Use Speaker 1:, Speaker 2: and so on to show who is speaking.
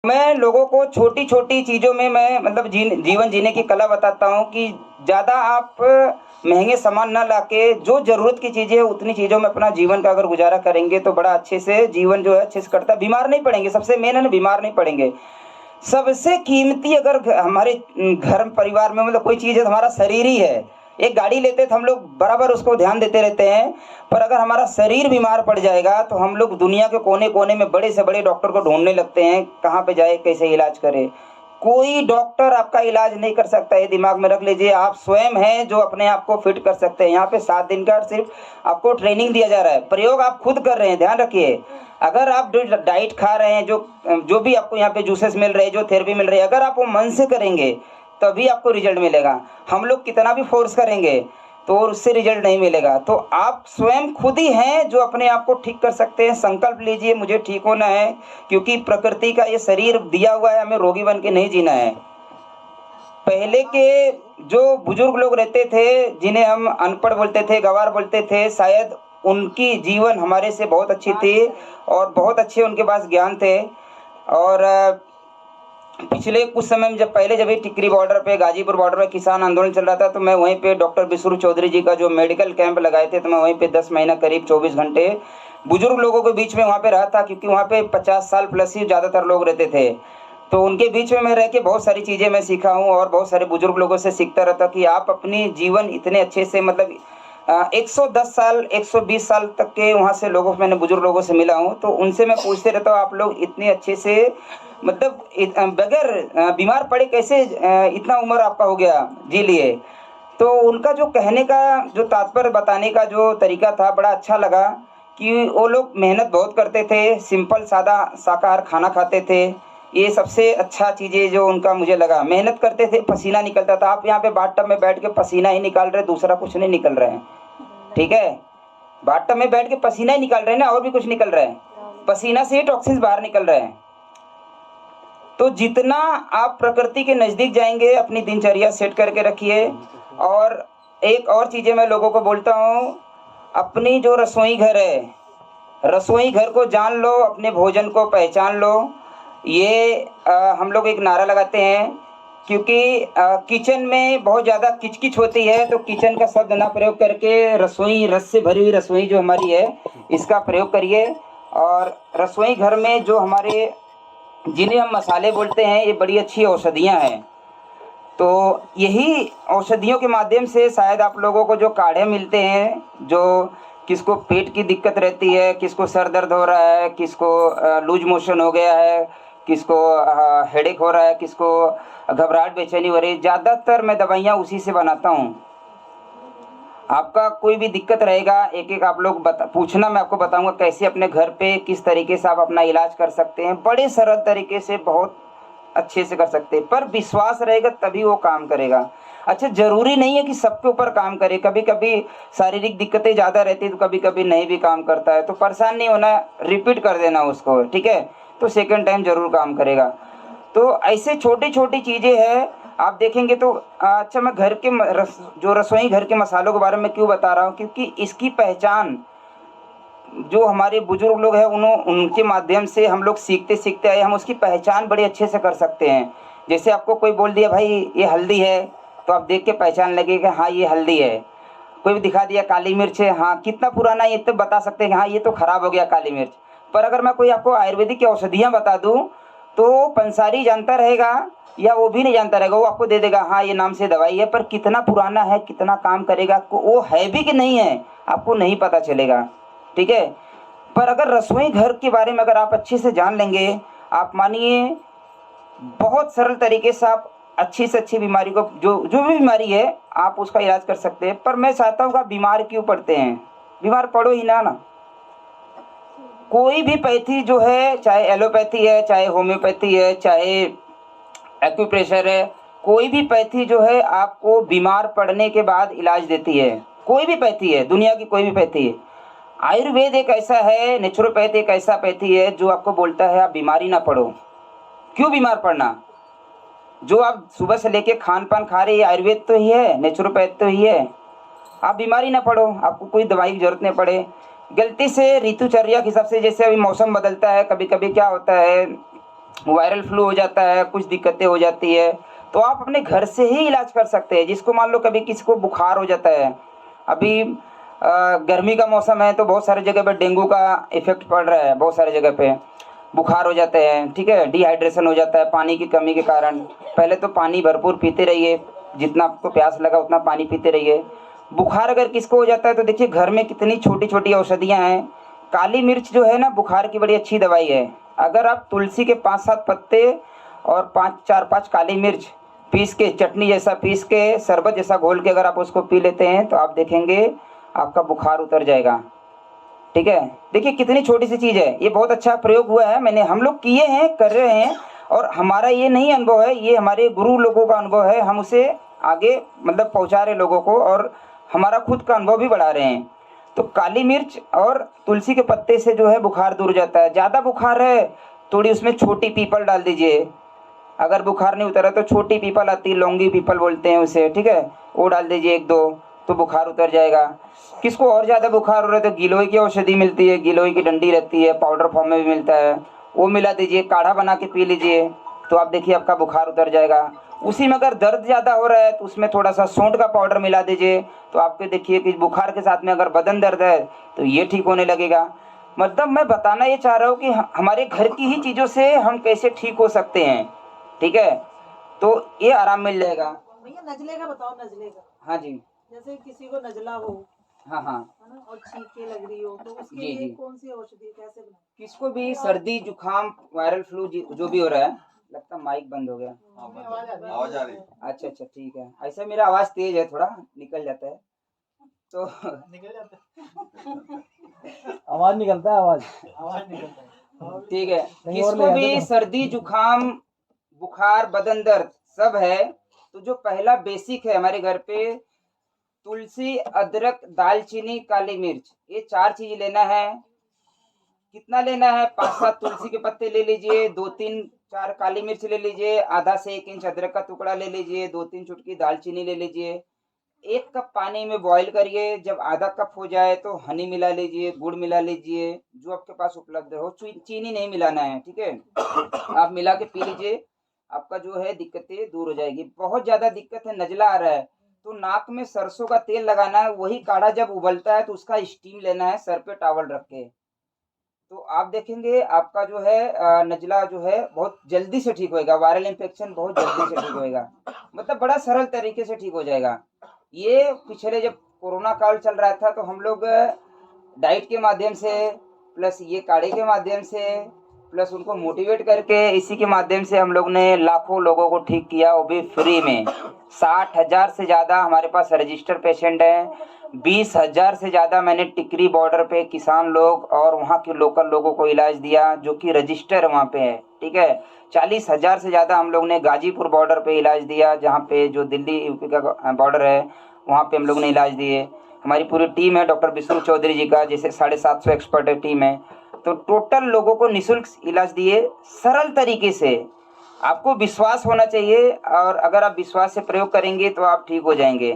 Speaker 1: मैं लोगों को छोटी छोटी चीज़ों में मैं मतलब जीवन जीने की कला बताता हूँ कि ज़्यादा आप महंगे सामान ना लाके जो ज़रूरत की चीज़ें है उतनी चीज़ों में अपना जीवन का अगर गुजारा करेंगे तो बड़ा अच्छे से जीवन जो है अच्छे से कटता है। बीमार नहीं पड़ेंगे, सबसे मेन है ना, बीमार नहीं पड़ेंगे। सबसे कीमती अगर हमारे घर परिवार में मतलब कोई चीज़ है तो हमारा शरीर ही है। एक गाड़ी लेते तो हम लोग बराबर उसको ध्यान देते रहते हैं, पर अगर हमारा शरीर बीमार पड़ जाएगा तो हम लोग दुनिया के कोने कोने में बड़े से बड़े डॉक्टर को ढूंढने लगते हैं, कहाँ पे जाए कैसे इलाज करे। कोई डॉक्टर आपका इलाज नहीं कर सकता, ये दिमाग में रख लीजिए। आप स्वयं हैं जो अपने आप को फिट कर सकते हैं। यहाँ पे 7 दिन का सिर्फ आपको ट्रेनिंग दिया जा रहा है, प्रयोग आप खुद कर रहे हैं, ध्यान रखिए। अगर आप जो डाइट खा रहे हैं, जो भी आपको यहाँ पे जूसेस मिल रहे हैं, जो थेरेपी मिल रही है, अगर आप वो मन से करेंगे तभी आपको रिजल्ट मिलेगा। हम लोग कितना भी फोर्स करेंगे तो उससे रिजल्ट नहीं मिलेगा। तो आप स्वयं खुद ही हैं जो अपने आप को ठीक कर सकते हैं। संकल्प लीजिए मुझे ठीक होना है, क्योंकि प्रकृति का ये शरीर दिया हुआ है, हमें रोगी बन के नहीं जीना है। पहले के जो बुजुर्ग लोग रहते थे, जिन्हें हम अनपढ़ बोलते थे, गंवार बोलते थे, शायद उनकी जीवन हमारे से बहुत अच्छी थी और बहुत अच्छे उनके पास ज्ञान थे। और पिछले कुछ समय में जब ही टिकरी बॉर्डर पे, गाजीपुर बॉर्डर पे किसान आंदोलन चल रहा था, तो मैं वहीं पे डॉक्टर बिसरू चौधरी जी का जो मेडिकल कैंप लगाए थे, तो मैं वहीं पे 10 महीना करीब 24 घंटे बुजुर्ग लोगों के बीच में वहाँ पे रहा था, क्योंकि वहाँ पे 50 साल प्लस ही ज़्यादातर लोग रहते थे। तो उनके बीच में मैं रह के बहुत सारी चीज़ें मैं सीखा हूँ और बहुत सारे बुजुर्ग लोगों से सीखता रहता कि आप अपनी जीवन इतने अच्छे से मतलब 110 साल 120 साल तक के वहाँ से लोगों से, मैंने बुजुर्ग लोगों से मिला हूँ, तो उनसे मैं पूछते रहता हूँ आप लोग इतने अच्छे से मतलब बगैर बीमार पड़े कैसे इतना उम्र आपका हो गया जी लिए। तो उनका जो कहने का जो तात्पर्य बताने का जो तरीका था बड़ा अच्छा लगा कि वो लोग मेहनत बहुत करते थे, सिंपल सादा शाकाहार खाना खाते थे। ये सबसे अच्छा चीज़ें जो उनका मुझे लगा, मेहनत करते थे, पसीना निकलता था। आप यहाँ पे बाथटब में बैठ के पसीना ही निकाल रहे, दूसरा कुछ नहीं निकल रहे हैं, ठीक है। बाथटब में बैठ के पसीना ही निकाल रहे हैं ना, और भी कुछ निकल रहा है, पसीना से ही टॉक्सिन्स बाहर निकल रहे हैं। तो जितना आप प्रकृति के नज़दीक जाएंगे, अपनी दिनचर्या सेट करके रखिए। और एक और चीज़ें मैं लोगों को बोलता हूँ, अपनी जो रसोई घर है, रसोई घर को जान लो, अपने भोजन को पहचान लो। ये हम लोग एक नारा लगाते हैं, क्योंकि किचन में बहुत ज़्यादा किचकिच होती है, तो किचन का शब्द ना प्रयोग करके रसोई, रस से भरी हुई रसोई जो हमारी है, इसका प्रयोग करिए। और रसोई घर में जो हमारे, जिन्हें हम मसाले बोलते हैं, ये बड़ी अच्छी औषधियाँ हैं। तो यही औषधियों के माध्यम से शायद आप लोगों को जो काढ़े मिलते हैं, जो किसको पेट की दिक्कत रहती है, किसको सर दर्द हो रहा है, किसको लूज मोशन हो गया है, किसको हेडेक हो रहा है, किसको घबराहट बेचैनी हो रही है, ज़्यादातर मैं दवाइयाँ उसी से बनाता हूँ। आपका कोई भी दिक्कत रहेगा, एक एक आप लोग पूछना, मैं आपको बताऊंगा कैसे अपने घर पे किस तरीके से आप अपना इलाज कर सकते हैं। बड़े सरल तरीके से बहुत अच्छे से कर सकते हैं, पर विश्वास रहेगा तभी वो काम करेगा। अच्छा, ज़रूरी नहीं है कि सबके ऊपर काम करे, कभी कभी शारीरिक दिक्कतें ज़्यादा रहती है तो कभी कभी नहीं भी काम करता है, तो परेशान नहीं होना, रिपीट कर देना उसको, ठीक है, तो सेकेंड टाइम ज़रूर काम करेगा। तो ऐसे छोटी छोटी चीज़ें हैं, आप देखेंगे तो अच्छा, मैं घर के जो रसोई घर के मसालों के बारे में क्यों बता रहा हूँ, क्योंकि इसकी पहचान जो हमारे बुजुर्ग लोग हैं उनके माध्यम से हम लोग सीखते सीखते आए, हम उसकी पहचान बड़े अच्छे से कर सकते हैं। जैसे आपको कोई बोल दिया भाई ये हल्दी है, तो आप देख के पहचान लगे कि हाँ ये हल्दी है। कोई भी दिखा दिया काली मिर्च है, हाँ कितना पुराना, ये तो बता सकते हैं कि हाँ ये तो ख़राब हो गया काली मिर्च। पर अगर मैं कोई आपको आयुर्वेदिक की औषधियाँ बता दूँ तो पंसारी जानता रहेगा या वो भी नहीं जानता रहेगा, वो आपको दे देगा हाँ ये नाम से दवाई है, पर कितना पुराना है, कितना काम करेगा, वो है भी कि नहीं है, आपको नहीं पता चलेगा, ठीक है। पर अगर रसोई घर के बारे में अगर आप अच्छे से जान लेंगे, आप मानिए बहुत सरल तरीके से आप अच्छी से अच्छी बीमारी को, जो जो भी बीमारी है, आप उसका इलाज कर सकते हैं। पर मैं चाहता हूँ कि आप बीमार क्यों पड़ते हैं, बीमार पड़ो ही ना। कोई भी पैथी जो है, चाहे एलोपैथी है, चाहे होम्योपैथी है, चाहे एक्यूप्रेशर है, कोई भी पैथी जो है आपको बीमार पड़ने के बाद इलाज देती है। कोई भी पैथी है, दुनिया की कोई भी पैथी है। आयुर्वेद एक ऐसा है, नेचुरोपैथ एक ऐसा पैथी है जो आपको बोलता है आप बीमारी ना पड़ो। क्यों बीमार पड़ना, जो आप सुबह से लेके खान पान खा रहे हैं आयुर्वेद तो ही है, नेचुरोपैथ तो ही है। आप बीमारी ना पड़ो, आपको कोई दवाई की जरूरत नहीं पड़े। गलती से ऋतुचर्या के हिसाब से, जैसे अभी मौसम बदलता है, कभी कभी क्या होता है वायरल फ्लू हो जाता है, कुछ दिक्कतें हो जाती है, तो आप अपने घर से ही इलाज कर सकते हैं। जिसको मान लो कभी किसी को बुखार हो जाता है, अभी गर्मी का मौसम है तो बहुत सारे जगह पे डेंगू का इफेक्ट पड़ रहा है, बहुत सारे जगह पे बुखार हो जाते हैं, ठीक है, डिहाइड्रेशन हो जाता है पानी की कमी के कारण। पहले तो पानी भरपूर पीते रहिए, जितना आपको प्यास लगा उतना पानी पीते रहिए। बुखार अगर किसको हो जाता है तो देखिए घर में कितनी छोटी छोटी औषधियाँ हैं। काली मिर्च जो है ना बुखार की बड़ी अच्छी दवाई है। अगर आप तुलसी के 5-7 पत्ते और 4-5 काली मिर्च पीस के, चटनी जैसा पीस के, शरबत जैसा घोल के अगर आप उसको पी लेते हैं तो आप देखेंगे आपका बुखार उतर जाएगा। ठीक है, देखिए कितनी छोटी सी चीज़ है, ये बहुत अच्छा प्रयोग हुआ है, मैंने हम लोग किए हैं, कर रहे हैं। और हमारा ये नहीं अनुभव है, ये हमारे गुरु लोगों का अनुभव है, हम उसे आगे मतलब पहुंचा रहे लोगों को, और हमारा खुद का अनुभव भी बढ़ा रहे हैं। तो काली मिर्च और तुलसी के पत्ते से जो है बुखार दूर हो जाता है। ज़्यादा बुखार है थोड़ी उसमें छोटी पीपल डाल दीजिए। अगर बुखार नहीं उतरा तो छोटी पीपल आती है, लौंगी पीपल बोलते हैं उसे, ठीक है, वो डाल दीजिए 1-2, तो बुखार उतर जाएगा। किसको और ज़्यादा बुखार हो रहा है तो गिलोय की औषधि मिलती है, गिलोय की डंडी रहती है, पाउडर फॉर्म में भी मिलता है, वो मिला दीजिए, काढ़ा बना के पी लीजिए, तो आप देखिए आपका बुखार उतर जाएगा। उसी में अगर दर्द ज़्यादा हो रहा है तो उसमें थोड़ा सा सौंठ का पाउडर मिला दीजिए, तो आपके देखिए कि बुखार के साथ में अगर बदन दर्द है तो ये ठीक होने लगेगा। मतलब मैं बताना ये चाह रहा हूँ कि हमारे घर की ही चीज़ों से हम कैसे ठीक हो सकते हैं, ठीक है, तो ये आराम मिल जाएगा।
Speaker 2: भैया नजले का बताओ, नजले का।
Speaker 1: हाँ जी।
Speaker 2: जैसे किसी को नजला हो,
Speaker 1: हाँ हाँ,
Speaker 2: है ना, और छींके लग रही हो, तो उसके
Speaker 1: जी
Speaker 2: लिए
Speaker 1: जी,
Speaker 2: कौन सी औषधि कैसे बनाए?
Speaker 1: किसको भी सर्दी जुकाम वायरल फ्लू जो भी हो रहा है, लगता माइक बंद हो गया।
Speaker 2: आवाज आ रही है।
Speaker 1: अच्छा अच्छा, ठीक है, ऐसे मेरा आवाज़ तेज है, थोड़ा निकल जाता है तो
Speaker 2: निकल जाता
Speaker 3: आवाज निकलता है, आवाज
Speaker 2: निकलता है।
Speaker 1: ठीक है,
Speaker 3: कहीं और ले
Speaker 1: किसको
Speaker 3: आते
Speaker 1: भी
Speaker 3: तो।
Speaker 1: सर्दी जुकाम बुखार बदन दर्द सब है, तो जो पहला बेसिक है हमारे घर पे, तुलसी अदरक दालचीनी काली मिर्च, ये 4 चीज लेना है। कितना लेना है, 5-7 तुलसी के पत्ते ले लीजिए, 2-3-4 काली मिर्च ले लीजिए, आधा से 1 इंच अदरक का टुकड़ा ले लीजिए, 2-3 चुटकी दालचीनी ले लीजिए। 1 कप पानी में बॉईल करिए, जब आधा कप हो जाए तो हनी मिला लीजिए, गुड़ मिला लीजिए, जो आपके पास उपलब्ध हो, चीनी नहीं मिलाना है, ठीक है। आप मिला के पी लीजिए, आपका जो है दिक्कतें दूर हो जाएगी। बहुत ज़्यादा दिक्कत है, नजला आ रहा है, तो नाक में सरसों का तेल लगाना है, वही काढ़ा जब उबलता है तो उसका स्टीम लेना है, सर पे टॉवल रख के, तो आप देखेंगे आपका जो है नज़ला जो है बहुत जल्दी से ठीक होएगा, वायरल इन्फेक्शन बहुत जल्दी से ठीक होएगा, मतलब बड़ा सरल तरीके से ठीक हो जाएगा। ये पिछले जब कोरोना काल चल रहा था तो हम लोग डाइट के माध्यम से, प्लस ये काढ़े के माध्यम से, प्लस उनको मोटिवेट करके, इसी के माध्यम से हम लोग ने लाखों लोगों को ठीक किया, वो भी फ्री में। 60,000 से ज़्यादा हमारे पास रजिस्टर्ड पेशेंट हैं, 20,000 से ज़्यादा मैंने टिकरी बॉर्डर पे किसान लोग और वहाँ के लोकल लोगों को इलाज दिया जो कि रजिस्टर वहाँ पे है, ठीक है। 40,000 से ज़्यादा हम लोग ने गाजीपुर बॉर्डर पे इलाज दिया, जहाँ पे जो दिल्ली यूपी का बॉर्डर है वहाँ पे हम लोग ने इलाज दिए। हमारी पूरी टीम है डॉक्टर विष्णु चौधरी जी का, जैसे 750 एक्सपर्ट टीम है, तो टोटल लोगों को निःशुल्क इलाज दिए सरल तरीके से। आपको विश्वास होना चाहिए, और अगर आप विश्वास से प्रयोग करेंगे तो आप ठीक हो जाएंगे।